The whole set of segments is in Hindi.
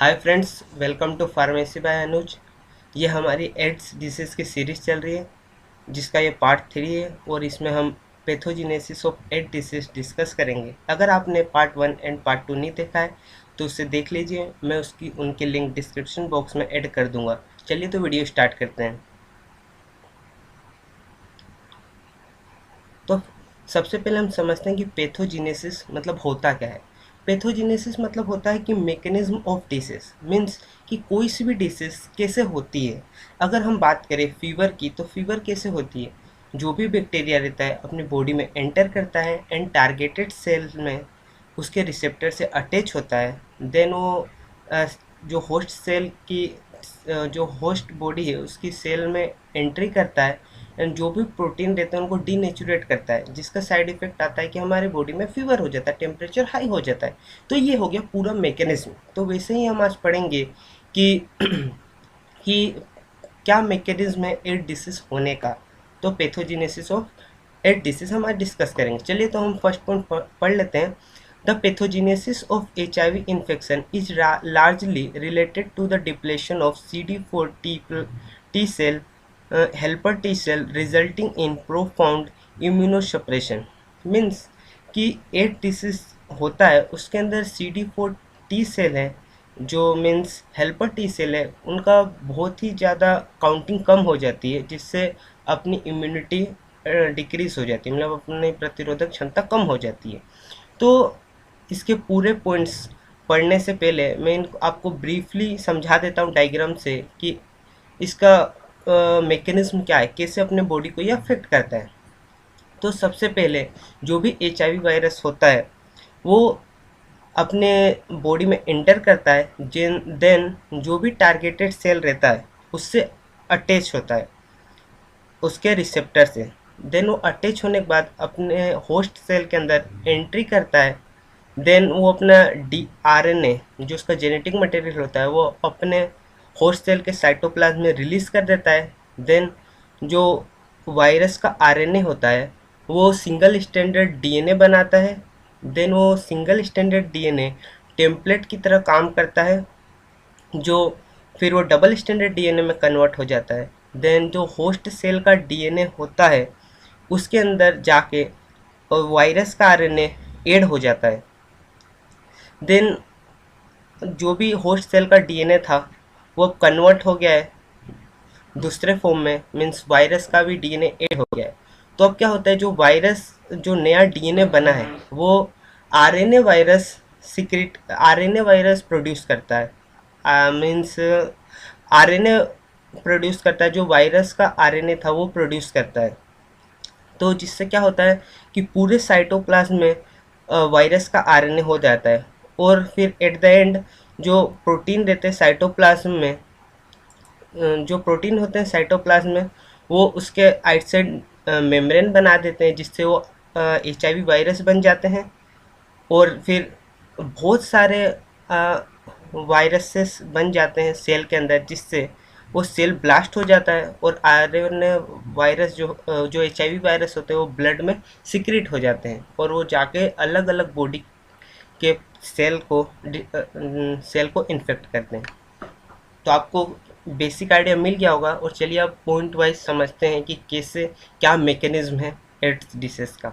Hi friends, welcome to pharmacy by Anuj. ये हमारी एड्स डिसीज़ की सीरीज़ चल रही है जिसका ये पार्ट 3 है और इसमें हम pathogenesis of AIDS disease discuss करेंगे। अगर आपने पार्ट 1 एंड पार्ट 2 नहीं देखा है तो उसे देख लीजिए, मैं उनके लिंक डिस्क्रिप्शन बॉक्स में ऐड कर दूंगा। चलिए तो वीडियो स्टार्ट करते हैं। तो सबसे पहले हम समझते हैं कि पैथोजेनेसिस मतलब होता क्या है। पैथोजेनेसिस मतलब होता है कि मैकेनिज्म ऑफ डिसीज, मीन्स कि कोई सी भी डिसीज कैसे होती है। अगर हम बात करें फीवर की, तो फीवर कैसे होती है। जो भी बैक्टीरिया रहता है अपनी बॉडी में एंटर करता है एंड टारगेटेड सेल में उसके रिसेप्टर से अटैच होता है। देन वो अ, जो होस्ट सेल की जो होस्ट बॉडी है उसकी सेल में एंट्री करता है एंड जो भी प्रोटीन रहते हैं उनको डीनेचुरेट करता है, जिसका साइड इफेक्ट आता है कि हमारे बॉडी में फीवर हो जाता है, टेम्परेचर हाई हो जाता है। तो ये हो गया पूरा मैकेनिज्म। तो वैसे ही हम आज पढ़ेंगे कि कि क्या मैकेनिज्म है एड डिसीज होने का। तो पैथोजेनेसिस ऑफ एड डिसीज हम आज डिस्कस करेंगे। चलिए तो हम फर्स्ट पॉइंट पढ़ लेते हैं। The pathogenesis of HIV infection is largely related to the depletion of CD4 T cell helper T cell resulting in profound immunosuppression। Means कि एड डिसीज होता है उसके अंदर CD4 T सेल है, जो मीन्स हेल्पर टी सेल है, उनका बहुत ही ज़्यादा काउंटिंग कम हो जाती है, जिससे अपनी इम्यूनिटी डिक्रीज हो जाती है, मतलब अपनी प्रतिरोधक क्षमता कम हो जाती है। तो इसके पूरे पॉइंट्स पढ़ने से पहले मैं इनको आपको ब्रीफली समझा देता हूँ डायग्राम से कि इसका मैकेनिज्म क्या है, कैसे अपने बॉडी को ये अफेक्ट करता है। तो सबसे पहले जो भी HIV वायरस होता है वो अपने बॉडी में एंटर करता है, देन जो भी टारगेटेड सेल रहता है उससे अटैच होता है उसके रिसेप्टर से। देन वो अटैच होने के बाद अपने होस्ट सेल के अंदर एंट्री करता है। देन वो अपना RNA जो उसका जेनेटिक मटेरियल होता है वो अपने होस्ट सेल के साइटोप्लाज्म में रिलीज कर देता है। देन जो वायरस का RNA होता है वो सिंगल स्टैंडर्ड DNA बनाता है। देन वो सिंगल स्टैंडर्ड DNA टेम्पलेट की तरह काम करता है, जो फिर वो डबल स्टैंडर्ड DNA में कन्वर्ट हो जाता है। देन जो होस्ट सेल का DNA होता है उसके अंदर जाके और वायरस का RNA ऐड हो जाता है। देन जो भी होस्ट सेल का DNA था वो कन्वर्ट हो गया है दूसरे फॉर्म में, मीन्स वायरस का भी DNA ऐड हो गया है। तो अब क्या होता है, जो वायरस जो नया DNA बना है वो RNA वायरस प्रोड्यूस करता है, मीन्स RNA प्रोड्यूस करता है, जो वायरस का RNA था वो प्रोड्यूस करता है। तो जिससे क्या होता है कि पूरे साइटोप्लाज्म में वायरस का RNA हो जाता है और फिर एट द एंड जो प्रोटीन रहते हैं साइटोप्लाज्म में, जो प्रोटीन होते हैं साइटोप्लाज्म में वो उसके आउटसाइड मेम्ब्रेन बना देते हैं, जिससे वो HIV वायरस बन जाते हैं। और फिर बहुत सारे वायरसेस बन जाते हैं सेल के अंदर, जिससे वो सेल ब्लास्ट हो जाता है और RNA वायरस जो HIV वायरस होते हैं वो ब्लड में सिक्रीट हो जाते हैं और वो जाके अलग अलग बॉडी के सेल को इन्फेक्ट करते हैं। तो आपको बेसिक आइडिया मिल गया होगा और चलिए अब पॉइंट वाइज समझते हैं कि कैसे क्या मैकेनिज्म है एड्स डिसीज का।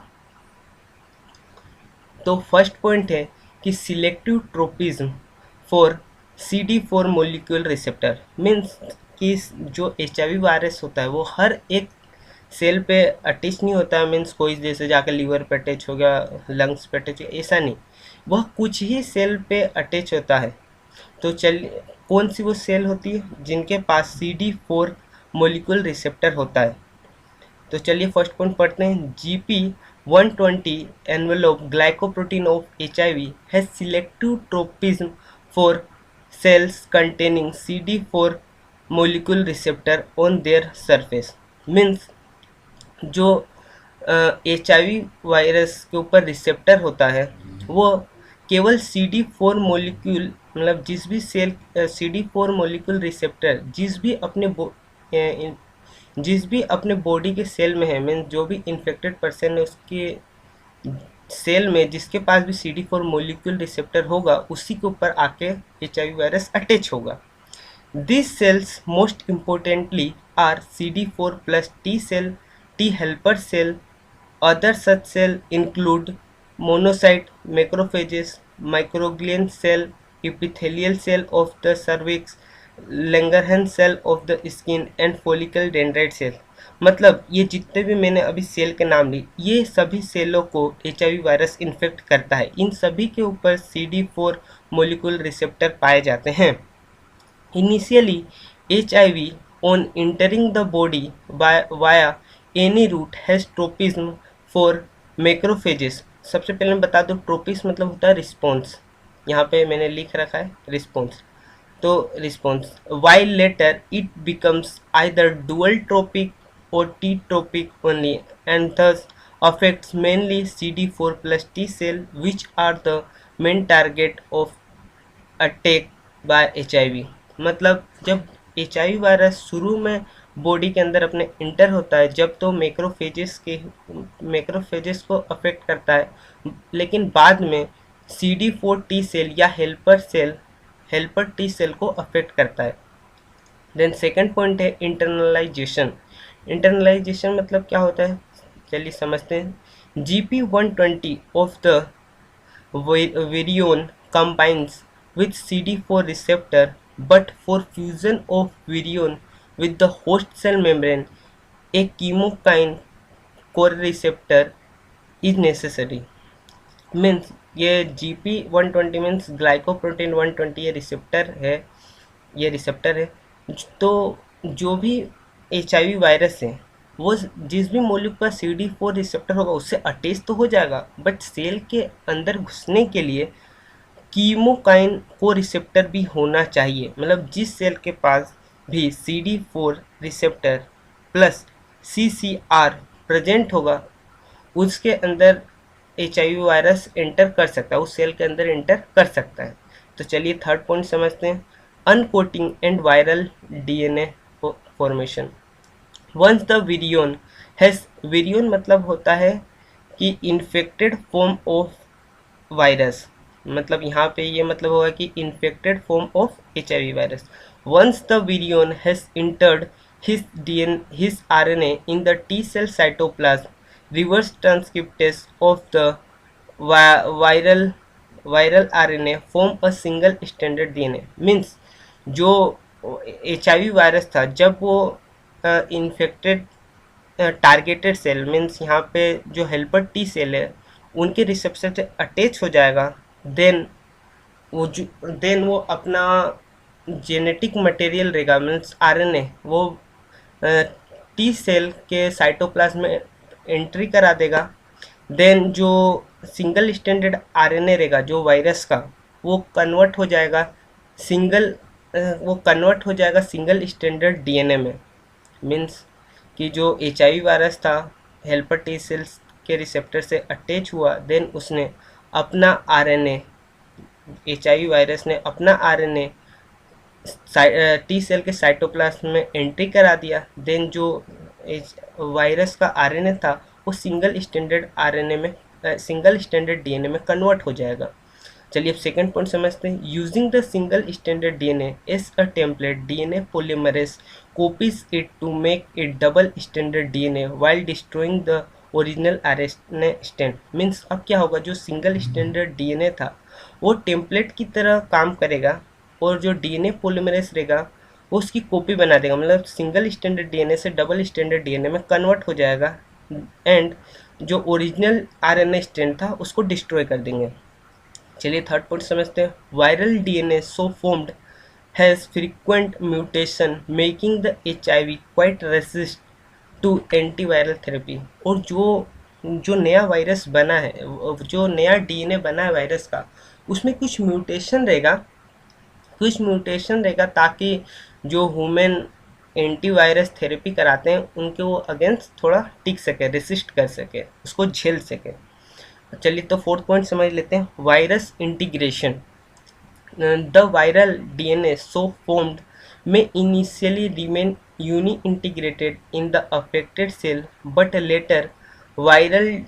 तो फर्स्ट पॉइंट है कि selective tropism for CD4 molecule receptor, means कि जो HIV वायरस होता है वो हर एक सेल पे अटैच नहीं होता है, मीन्स कोई जैसे जाकर लीवर पे अटैच हो गया, लंग्स पे अटैच हो गया, ऐसा नहीं, वह कुछ ही सेल पे अटैच होता है। तो चलिए कौन सी वो सेल होती है जिनके पास CD4 मोलिक्यूल रिसेप्टर होता है। तो चलिए फर्स्ट पॉइंट पढ़ते हैं। GP120 envelope glycoprotein of HIV has selective tropism for cells containing CD4 molecule receptor on their surface. Means जो HIV वायरस के ऊपर रिसेप्टर होता है वो केवल CD4 मोलिक्यूल, मतलब जिस भी सेल CD4 मोलिक्यूल रिसेप्टर जिस भी अपने बॉडी के सेल में है, मीन्स जो भी इन्फेक्टेड पर्सन है उसके सेल में जिसके पास भी CD4 मोलिक्यूल रिसेप्टर होगा उसी के ऊपर आके HIV वायरस अटैच होगा। These cells most importantly are CD4 plus T cell, T helper cell. Other such cells include monocyte, macrophages, microglial cell, epithelial cell of the cervix, Langerhans cell of the skin and follicle dendrite cell। मतलब ये जितने भी मैंने अभी सेल के नाम ली, ये सभी सेलों को HIV वायरस इन्फेक्ट करता है। इन सभी के ऊपर CD4 मोलिकुल रिसेप्टर पाए जाते हैं। Initially, HIV on entering the body via any route has tropism for macrophages। सबसे पहले मैं बता दूं, ट्रोपिस मतलब होता है रिस्पॉन्स, यहाँ पे मैंने लिख रखा है रिस्पॉन्स, तो response. while later it becomes either dual tropic or T tropic only and thus affects mainly CD4 plus T cell which are the main target of attack by HIV। मतलब जब HIV वायरस शुरू में बॉडी के अंदर अपने इंटर होता है जब तो मैक्रोफेजेस को अफेक्ट करता है, लेकिन बाद में CD4 T सेल या हेल्पर T सेल को अफेक्ट करता है। देन सेकंड पॉइंट है इंटरनलाइजेशन। इंटरनलाइजेशन मतलब क्या होता है, चलिए समझते हैं। GP120 of the virion combines with CD4 receptor, but for fusion of virion with the host cell membrane, a chemokine co-receptor is necessary। Means ये GP120 मीन्स ग्लाइकोप्रोटीन 120 ये रिसेप्टर है। तो जो भी HIV वायरस है वो जिस भी मोलिक्यूल पर CD4 रिसेप्टर होगा उससे अटैच तो हो जाएगा, बट सेल के अंदर घुसने के लिए कीमोकाइन को रिसेप्टर भी होना चाहिए। मतलब जिस सेल के पास भी CD4 receptor plus CCR present होगा उसके अंदर HIV वायरस एंटर कर सकता है, उस सेल के अंदर एंटर कर सकता है। तो चलिए थर्ड पॉइंट समझते हैं, uncoating and viral DNA formation. Once the virion मतलब होता है कि इन्फेक्टेड फॉर्म ऑफ वायरस, मतलब यहाँ पे ये मतलब होगा कि infected form of HIV virus. Once the virion has entered his RNA in the T cell cytoplasm, reverse transcriptase of the viral RNA form a single stranded DNA। Means जो HIV वायरस था जब वो इन्फेक्टेड टारगेटेड सेल मीन्स यहाँ पे जो हेल्पर T सेल है उनके रिसेप्टर से अटैच हो जाएगा, देन वो अपना जेनेटिक मटेरियल रहेगा मीन्स RNA वो T सेल के साइटोप्लाज्म में एंट्री करा देगा। देन जो सिंगल स्टैंडर्ड RNA रहेगा जो वायरस का वो कन्वर्ट हो जाएगा सिंगल स्टैंडर्ड DNA में। मीन्स कि जो HIV वायरस था हेल्पर T सेल्स के रिसेप्टर से अटैच हुआ, देन उसने अपना RNA HIV वायरस ने अपना RNA T सेल के साइटोप्लाज्म में एंट्री करा दिया, देन जो वायरस का RNA था वो सिंगल स्टैंडर्ड DNA में कन्वर्ट हो जाएगा। चलिए अब सेकंड पॉइंट समझते हैं, using the single standard DNA as a template DNA polymerase copies it to make a double standard DNA while destroying the original RNA stand. Means अब क्या होगा, जो सिंगल स्टैंडर्ड DNA था वो टेम्पलेट की तरह काम करेगा और जो DNA पोलीमरेज रहेगा वो उसकी कॉपी बना देगा, मतलब सिंगल स्टैंडर्ड DNA से डबल स्टैंडर्ड DNA में कन्वर्ट हो जाएगा एंड जो ओरिजिनल RNA स्टैंड था उसको डिस्ट्रॉय कर देंगे। चलिए थर्ड पॉइंट समझते हैं, viral DNA so formed has frequent mutation making the HIV quite resist to antiviral therapy. और जो नया वायरस बना है, जो नया DNA बना है वायरस का, उसमें कुछ म्यूटेशन रहेगा ताकि जो ह्यूमन एंटीवायरस थेरेपी कराते हैं उनके वो अगेंस्ट थोड़ा टिक सके, रेसिस्ट कर सके, उसको झेल सके। चलिए तो फोर्थ पॉइंट समझ लेते हैं, virus integration. The viral DNA so formed may initially remain uni-integrated in the affected cell, but later viral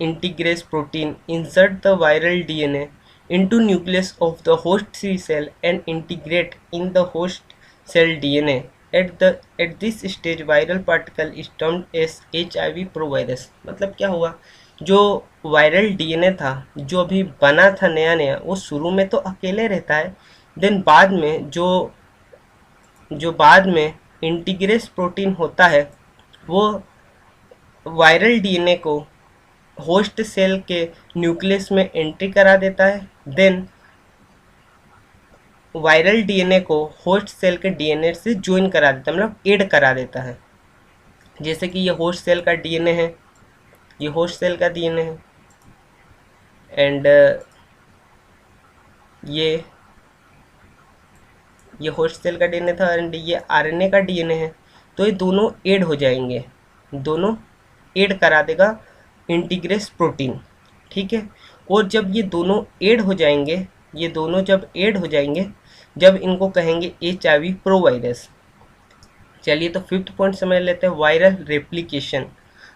integrase protein insert the viral DNA into nucleus of the host C cell and integrate in the host cell DNA. At this stage viral particle is termed as HIV provirus. मतलब क्या हुआ, जो वायरल डीएनए था जो अभी बना था नया नया, वो शुरू में तो अकेले रहता है, देन बाद में जो बाद में इंटीग्रेस प्रोटीन होता है वो वायरल डीएनए को होस्ट सेल के न्यूक्लियस में एंट्री करा देता है, देन वायरल डीएनए को होस्ट सेल के डीएनए से ज्वाइन करा देता है, मतलब ऐड करा देता है। जैसे कि ये होस्ट सेल का डीएनए है, ये होस्ट सेल का डीएनए है, एंड ये होस्ट सेल का डीएनए था एंड ये आरएनए का डीएनए है। तो ये दोनों ऐड हो जाएंगे, दोनों ऐड करा देगा इंटीग्रेस प्रोटीन, ठीक है। और जब ये दोनों ऐड हो जाएंगे, ये दोनों जब ऐड हो जाएंगे, जब इनको कहेंगे HIV प्रोवायरस। चलिए तो फिफ्थ पॉइंट समझ लेते हैं, viral replication.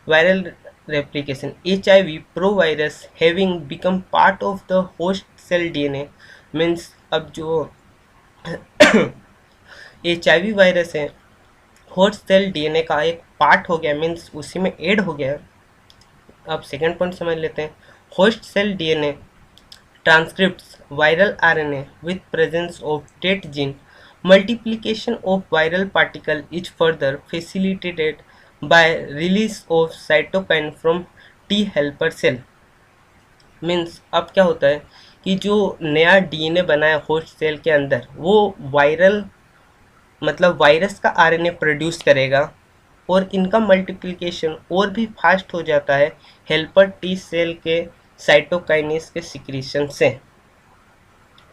Viral replication, HIV provirus having become part of the host cell DNA means अब जो HIV वायरस है होस्ट सेल DNA का एक पार्ट हो गया, मीन्स उसी में ऐड हो गया। अब सेकेंड पॉइंट समझ लेते हैं, host cell DNA transcripts viral RNA with presence of trait gene. Multiplication of viral particle is further facilitated by release of cytokine from T helper cell. Means अब क्या होता है कि जो नया DNA बना है होस्ट सेल के अंदर, वो वायरल मतलब वायरस का RNA प्रोड्यूस करेगा और इनका मल्टीप्लिकेशन और भी फास्ट हो जाता है हेल्पर टी सेल के साइटोकाइनेस के सिक्रीशन से।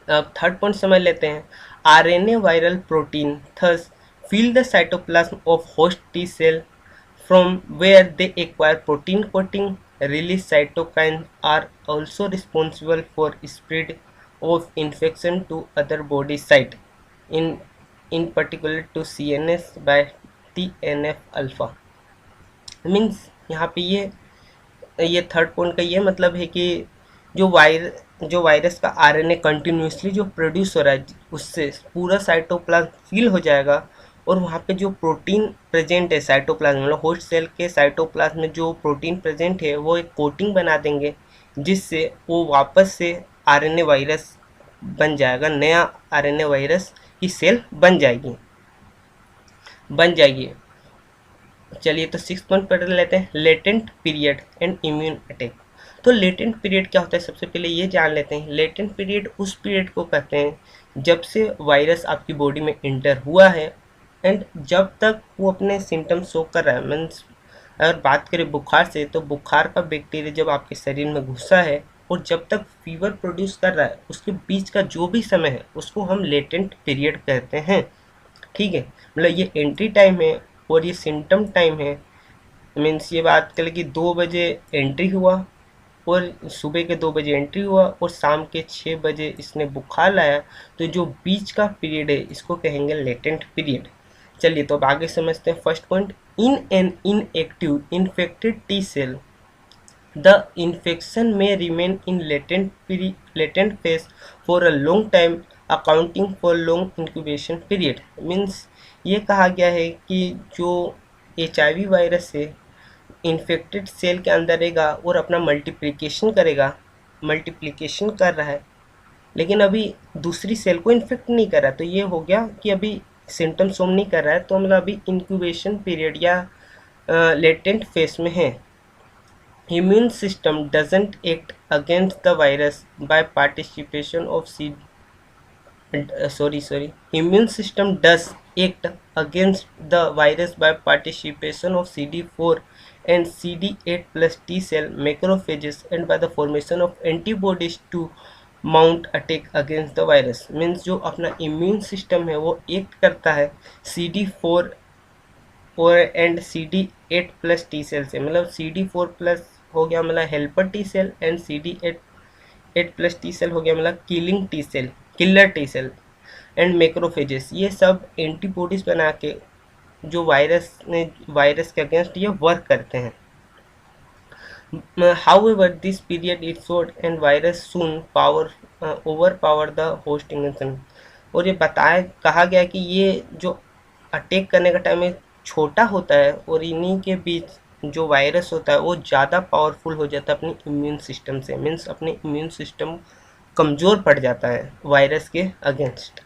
अब थर्ड पॉइंट समझ लेते हैं, RNA viral protein thus fill the cytoplasm of host T cell from where they acquire protein coating. Release cytokines are also responsible for spread of infection to other body site, in particular to CNS by TNF alpha. Means यहाँ पे ये थर्ड पॉइंट का ये मतलब है कि जो वायरस का आरएनए कंटिन्यूसली जो प्रोड्यूस हो रहा है उससे पूरा साइटोप्लाज्म फिल हो जाएगा और वहाँ पे जो प्रोटीन प्रेजेंट है साइटोप्लाज्म मतलब होस्ट सेल के साइटोप्लाज्म में जो प्रोटीन प्रेजेंट है वो एक कोटिंग बना देंगे जिससे वो वापस से आरएनए वायरस बन जाएगा, नया आरएनए वायरस की सेल बन जाएगी। चलिए तो सिक्स पॉइंट पढ़ लेते हैं, latent period and immune attack. तो लेटेंट पीरियड क्या होता है, सबसे पहले ये जान लेते हैं। लेटेंट पीरियड उस पीरियड को कहते हैं जब से वायरस आपकी बॉडी में इंटर हुआ है एंड जब तक वो अपने सिम्टम्स शो कर रहा है। मीन्स अगर बात करें बुखार से, तो बुखार का बैक्टीरिया जब आपके शरीर में घुसा है और जब तक फीवर प्रोड्यूस कर रहा है उसके बीच का जो भी समय है उसको हम लेटेंट पीरियड कहते हैं, ठीक है। मतलब ये एंट्री टाइम है और ये सिम्टम टाइम है। मीन्स ये बात करें कि 2 बजे एंट्री हुआ और सुबह के 2 बजे एंट्री हुआ और शाम के 6 बजे इसने बुखार लाया, तो जो बीच का पीरियड है इसको कहेंगे लेटेंट पीरियड। चलिए तो अब आगे समझते हैं। First point, in an inactive infected T cell the infection में remain in latent phase for a long time accounting for long incubation period. Means ये कहा गया है कि जो HIV वायरस है इन्फेक्टेड सेल के अंदर रहेगा और अपना मल्टीप्लिकेशन कर रहा है लेकिन अभी दूसरी सेल को इन्फेक्ट नहीं कर रहा, तो ये हो गया कि अभी सिम्टम शो नहीं कर रहा है, तो मतलब अभी इंक्यूबेशन पीरियड या लेटेंट फेज में है। Immune system doesn't act against the virus bye participation of immune system does act against the virus by participation of CD4 and CD8 plus T cell macrophages and by the formation of antibodies to mount attack against the virus। Means जो अपना इम्यून सिस्टम है वो एक्ट करता है CD4 और and CD8 plus T cell से। मतलब CD4 प्लस हो गया मतलब helper T cell and CD8 plus T cell हो गया मतलब killer T cell and macrophages. ये सब एंटीबॉडीज बना के जो वायरस के अगेंस्ट ये वर्क करते हैं। However, this period is short and virus soon overpower the host immune. और ये बताया कहा गया कि ये जो अटैक करने का टाइम है छोटा होता है और इन्हीं के बीच जो वायरस होता है वो ज़्यादा पावरफुल हो जाता है अपनी इम्यून सिस्टम से, मीन्स अपने इम्यून सिस्टम कमज़ोर पड़ जाता है वायरस के अगेंस्ट।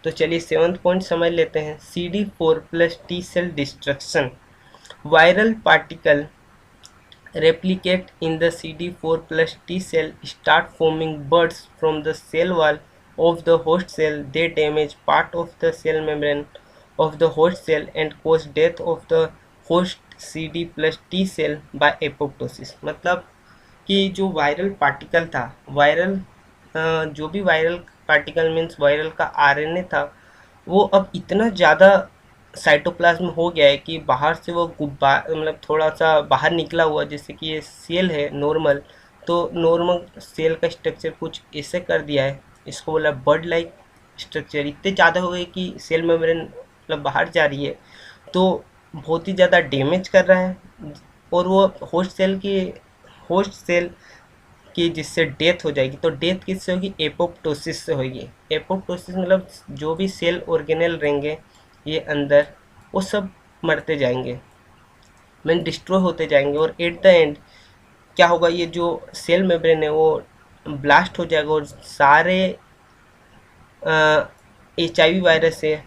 तो चलिए 7th पॉइंट समझ लेते हैं, CD4 plus T cell destruction. Viral particle replicate in the CD4 plus T cell, start forming buds from the cell wall of the host cell. They damage part of the cell membrane of the host cell and cause death of the host CD plus T cell by apoptosis। मतलब कि जो वायरल पार्टिकल था, जो भी वायरल पार्टिकल मीन्स वायरल का आरएनए था, वो अब इतना ज़्यादा साइटोप्लाज्म हो गया है कि बाहर से वो गुब्बार मतलब थोड़ा सा बाहर निकला हुआ, जैसे कि ये सेल है नॉर्मल, तो नॉर्मल सेल का स्ट्रक्चर कुछ ऐसे कर दिया है, इसको बोला बर्ड लाइक स्ट्रक्चर। इतने ज़्यादा हो गए कि सेल मेम्ब्रेन मतलब बाहर जा रही है, तो बहुत ही ज़्यादा डैमेज कर रहा है। और वो होस्ट सेल की जिससे डेथ हो जाएगी, तो डेथ किससे होगी? एपोप्टोसिस से होगी। एपोप्टोसिस मतलब जो भी सेल ऑर्गेनेल रहेंगे ये अंदर, वो सब मरते जाएंगे, मीन डिस्ट्रॉय होते जाएंगे, और एट द एंड क्या होगा, ये जो सेल मेम्ब्रेन है वो ब्लास्ट हो जाएगा और सारे HIV वायरस है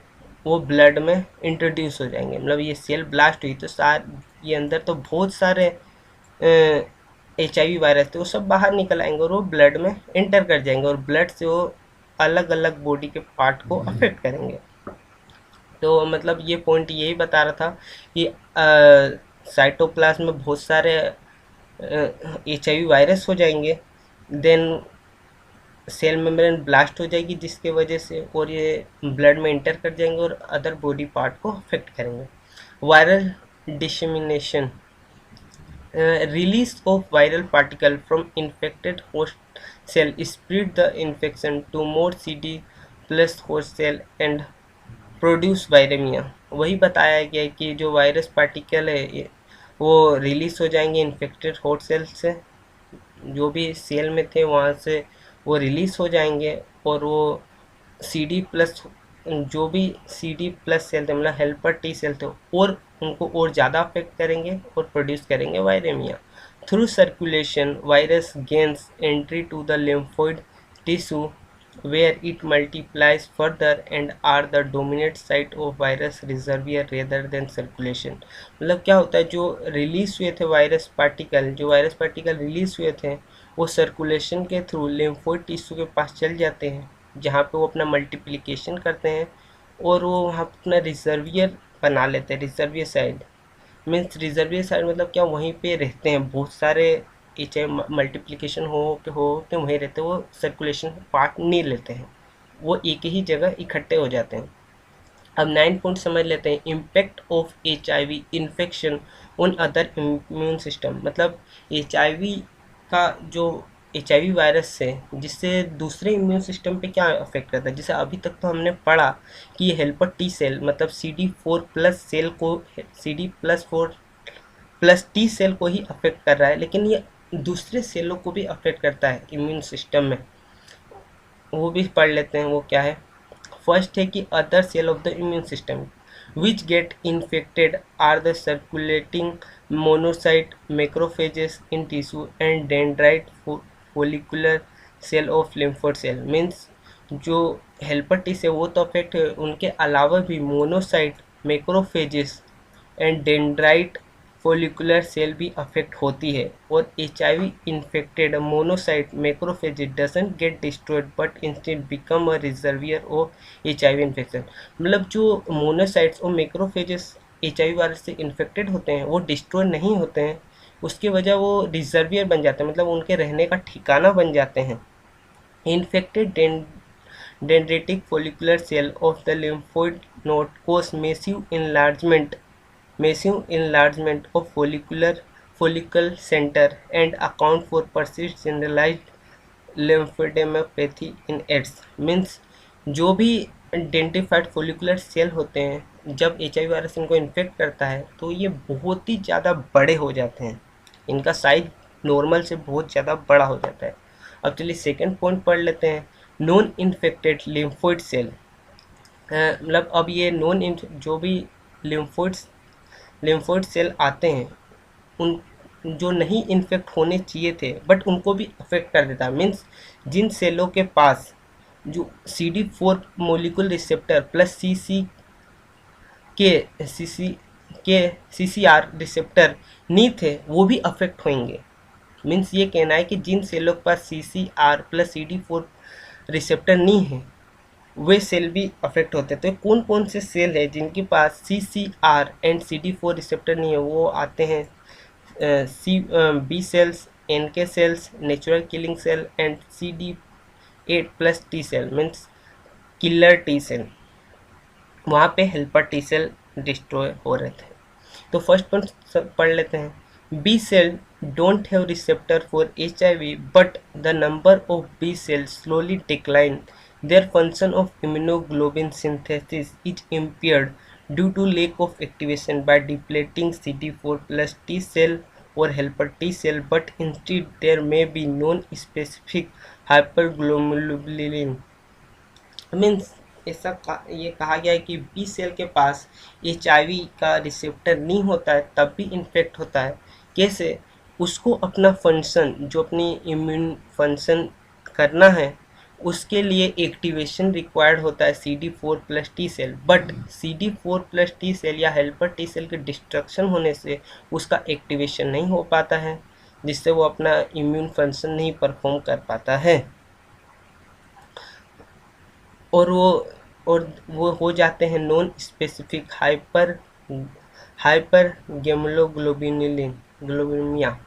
वो ब्लड में इंट्रोड्यूस हो जाएंगे। मतलब ये सेल ब्लास्ट हुई तो ये अंदर तो बहुत सारे HIV वायरस थे, वो सब बाहर निकल आएंगे और वो ब्लड में एंटर कर जाएंगे और ब्लड से वो अलग अलग बॉडी के पार्ट को अफेक्ट करेंगे। तो मतलब ये पॉइंट यही बता रहा था कि साइटोप्लाज्म में बहुत सारे HIV वायरस हो जाएंगे, देन सेल मेम्ब्रेन ब्लास्ट हो जाएगी जिसके वजह से, और ये ब्लड में इंटर कर जाएंगे और अदर बॉडी पार्ट को अफेक्ट करेंगे। Viral dissemination, release of viral particle from infected host cell spread the infection to more CD plus host cell and produce viremia। वही बताया गया कि जो वायरस पार्टिकल है वो रिलीज हो जाएंगे इन्फेक्टेड होस्ट सेल से, जो भी सेल में थे वहाँ से वो रिलीज हो जाएंगे, और वो CD प्लस जो भी CD प्लस सेल थे मतलब हेल्पर टी सेल थे और उनको और ज़्यादा अफेक्ट करेंगे और प्रोड्यूस करेंगे viremia. Through circulation virus gains entry to the lymphoid tissue where it multiplies further and are the dominant site of virus reservoir rather than circulation। मतलब क्या होता है, जो रिलीज हुए थे वायरस पार्टिकल रिलीज हुए थे वो सर्कुलेशन के थ्रू लिम्फोइड टिश्यू के पास चल जाते हैं, जहाँ पे वो अपना मल्टीप्लिकेशन करते हैं और वो वहाँ अपना रिजर्वियर बना लेते हैं। Reservoir side means reservoir side मतलब क्या, वहीं पे रहते हैं बहुत सारे HIV मल्टीप्लिकेशन हो के वहीं रहते हैं, वो सर्कुलेशन पार्ट नहीं लेते हैं, वो एक ही जगह इकट्ठे हो जाते हैं। अब 9 पॉइंट समझ लेते हैं, impact of HIV infection on other immune system. मतलब HIV का जो HIV वायरस से जिससे दूसरे इम्यून सिस्टम पे क्या अफेक्ट करता है, जैसे अभी तक तो हमने पढ़ा कि ये हेल्पर टी सेल मतलब CD4 प्लस सेल को CD+4 प्लस टी सेल को ही अफेक्ट कर रहा है, लेकिन ये दूसरे सेलों को भी अफेक्ट करता है इम्यून सिस्टम में, वो भी पढ़ लेते हैं। वो क्या है, फर्स्ट है कि other cell of the immune system which get infected are the circulating monocyte macrophages in tissue and dendrite follicular cell of lymphoid cell। Means जो हेल्पर टी से वो तो अफेक्ट है, उनके अलावा भी monocyte macrophages and dendrite follicular cell भी अफेक्ट होती है। और HIV infected monocyte macrophage doesn't get destroyed but instead become a reservoir of HIV infection. मतलब जो मोनोसाइट्स और मैक्रोफेजेस HIV वायरस से इन्फेक्टेड होते हैं वो डिस्ट्रॉय नहीं होते हैं, उसकी वजह वो रिजर्वियर बन जाते हैं, मतलब उनके रहने का ठिकाना बन जाते हैं। Infected dendritic follicular cell of the lymphoid node cause massive enlargement of follicle center and account for persist generalized lymphadenopathy in AIDS। Means जो भी डेंटिफाइड फोलिकुलर सेल होते हैं जब HIV वायरस इनको इन्फेक्ट करता है तो ये बहुत ही ज़्यादा बड़े हो जाते हैं, इनका साइज नॉर्मल से बहुत ज़्यादा बड़ा हो जाता है। अब चलिए सेकंड पॉइंट पढ़ लेते हैं, नॉन इन्फेक्टेड लिम्फोइड सेल। मतलब अब ये जो भी लिम्फोइड सेल आते हैं, उन जो नहीं इन्फेक्ट होने चाहिए थे बट उनको भी अफेक्ट कर देता है। मीन्स जिन सेलों के पास जो CD4 molecule receptor plus CCR receptor नहीं थे, वो भी अफेक्ट होंगे। मीन्स ये कहना है कि जिन सेलों के पास CCR प्लस CD4 रिसेप्टर नहीं है, वे सेल भी अफेक्ट होते हैं। तो कौन कौन से सेल है जिनके पास CCR एंड CD4 रिसेप्टर नहीं है? वो आते हैं B cells, NK cells, natural killing cell and CD8 plus T cell, means killer T cell. वहाँ पे हेल्पर टी सेल डिस्ट्रॉय हो रहे थे। तो फर्स्ट पॉइंट पढ़ लेते हैं, B cell don't have receptor for HIV but the number of B cells slowly decline. Their function of immunoglobulin synthesis is impaired due to lack of activation by depleting CD4 plus T cell or helper T cell, but instead there may be non-specific hyperglobulin. Means ये कहा गया है कि बी सेल के पास HIV का रिसेप्टर नहीं होता है तब भी इन्फेक्ट होता है। कैसे? उसको अपना फंक्शन, जो अपनी इम्यून फंक्शन करना है, उसके लिए एक्टिवेशन रिक्वायर्ड होता है CD4 plus T cell, but CD4 plus T cell या हेल्पर टी सेल के डिस्ट्रक्शन होने से उसका एक्टिवेशन नहीं हो पाता है, जिससे वो अपना इम्यून फंक्शन नहीं परफॉर्म कर पाता है और वो हो जाते हैं नॉन स्पेसिफिक हाइपर ग्लोबिनिया।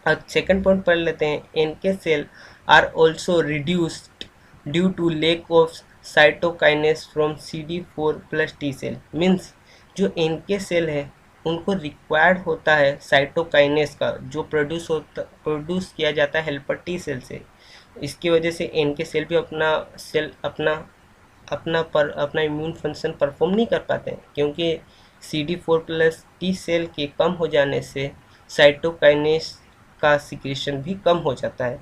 अब सेकंड पॉइंट पढ़ लेते हैं, NK cell are also reduced due to lack of cytokines from CD4 plus T cell. Means जो NK सेल है उनको रिक्वायर्ड होता है साइटोकाइनेस का, जो प्रोड्यूस किया जाता है हेल्पर टी सेल से। इसकी वजह से NK सेल भी अपना इम्यून फंक्शन परफॉर्म नहीं कर पाते हैं, क्योंकि CD4 प्लस टी सेल के कम हो जाने से साइटोकाइनेस का सिक्रेशन भी कम हो जाता है।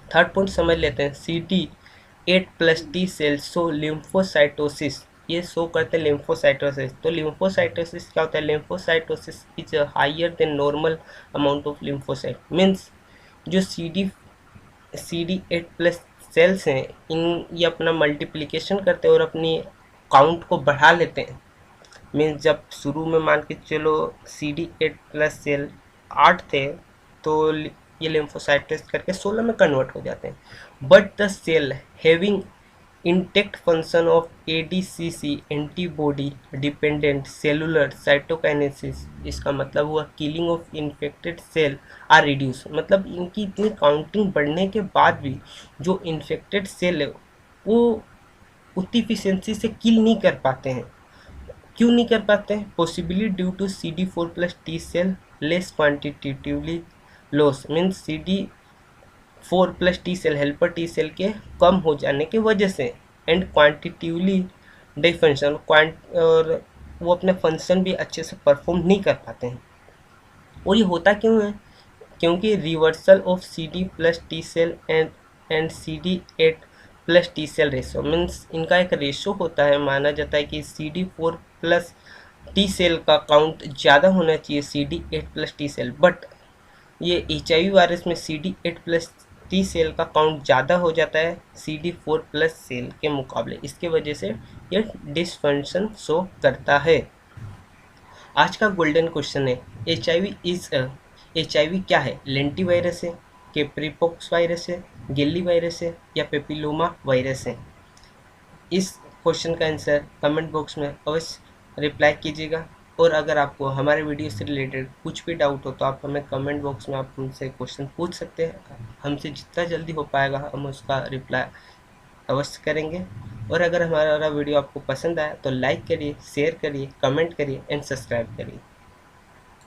थर्ड पॉइंट समझ लेते हैं, CD8 plus T cell so lymphocytosis. ये शो करते हैं लिम्फोसाइटोसिस। तो लिम्फोसाइटोसिस क्या होता है? Lymphocytosis is higher than normal amount of lymphocyte. Means जो CD8 प्लस सेल्स हैं, ये अपना मल्टीप्लिकेशन करते हैं और अपनी काउंट को बढ़ा लेते हैं। मीन्स जब शुरू में मान के चलो CD8 प्लस सेल 8 थे, तो ये लिम्फोसाइटोसिस करके 16 में कन्वर्ट हो जाते हैं। But the cell having intact function of ADCC antibody dependent cellular cytokinesis, इसका मतलब हुआ killing of infected cell are reduce. मतलब इनकी इतनी काउंटिंग बढ़ने के बाद भी जो इन्फेक्टेड सेल है वो उतनी इफिशिएंसी से किल नहीं कर पाते हैं। क्यों नहीं कर पाते हैं? Possibly due to CD4 plus T cell less quantitatively loss. Means CD4 plus T cell helper T cell के कम हो जाने की वजह से, एंड क्वांटिटिवली डिफंक्शन, और वो अपने फंक्शन भी अच्छे से परफॉर्म नहीं कर पाते हैं। और ये होता क्यों है? क्योंकि reversal of CD plus T cell and CD8 plus T cell ratio. Means इनका एक रेशो होता है, माना जाता है कि CD4 प्लस टी सेल का काउंट ज़्यादा होना चाहिए CD8 plus T cell, but ये HIV वायरस में CD8 प्लस टी सेल का काउंट ज़्यादा हो जाता है CD4 प्लस सेल के मुकाबले। इसके वजह से ये डिसफंक्शन शो करता है। आज का गोल्डन क्वेश्चन है, HIV क्या है? लेंटी वायरस है, कैप्रीपॉक्स वायरस है, गेली वायरस है या पेपिलोमा वायरस है? इस क्वेश्चन का आंसर कमेंट बॉक्स में अवश्य रिप्लाई कीजिएगा। और अगर आपको हमारे वीडियो से रिलेटेड कुछ भी डाउट हो तो आप हमें कमेंट बॉक्स में आप हमसे क्वेश्चन पूछ सकते हैं। हमसे जितना जल्दी हो पाएगा हम उसका रिप्लाई अवश्य करेंगे। और अगर हमारा वीडियो आपको पसंद आया तो लाइक करिए, शेयर करिए, कमेंट करिए एंड सब्सक्राइब करिए।